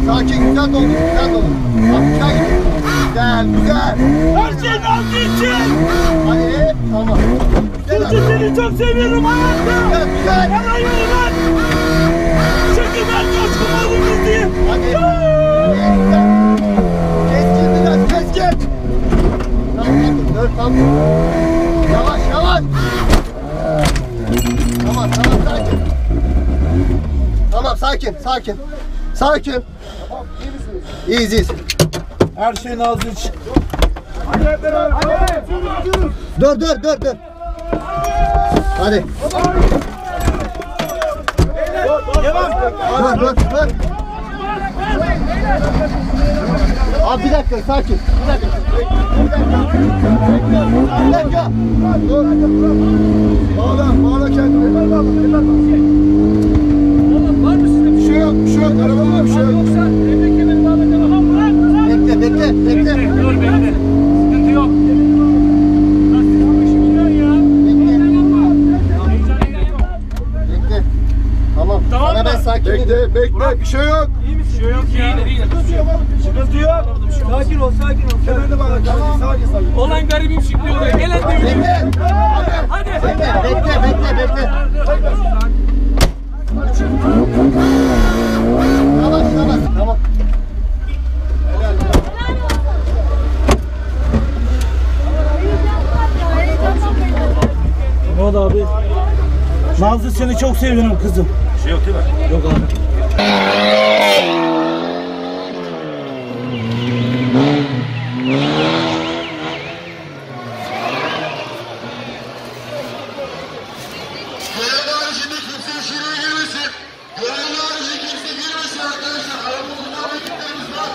Sakin, güzel doldur, güzel doldur. Bak güzel gidiyor. Güzel, güzel. Her şey Nazlı için. Hadi, tamam. Tuğçe seni çok seviyorum hayatım. Güzel, güzel. Yalan yollar. Çünkü ben coşkun oğlum diyeyim. Hadi. Keskin biraz, keskin. Tamam, dur, tamam. Yavaş, yavaş. Tamam, tamam, sakin. Tamam, sakin, sakin. Sakin. Tamam, iyi misiniz? İyiyiz, iyiyiz. Her şey Nazlı için. Dur, dur, dur, dur. Hadi. Dur, dur, dur. Abi bir dakika, sakin. Bir dakika. Bir dakika. Dur. Bağla, bağla kendini. Var mı sizde bir şey yok, bir şey yok. Arabada bir şey yok. Yoksa emniyet kemerini bağlayacağım ama bırak. Bekle, bekle, bekle. Dur bekle. Sıkıntı yok. Nasıl bu işi biliyorsun ya? Bekle. Tamam. Tamam Sana mı? ben sakin. Bekle, bekle. Bir şey yok. İyi misin? Bir şey yok ya. Sıkıntı yok. Sakin ol, sakin ol. Kemerini bağla. Sakin, sakin. Olan garibim şıklıyor oraya. Gelen de yürü. Bekle. Hadi. Bekle, bekle, bekle. Yavaş, yavaş. Tamam. Ne oldu abi? Nazlı seni çok seviyorum kızım. Bir şey yok değil mi? Yok abi. Görev haricinde kimse içeriye girmesin. Görev haricinde kimse girmesin arkadaşlar. Aramızda rakiplerimiz var.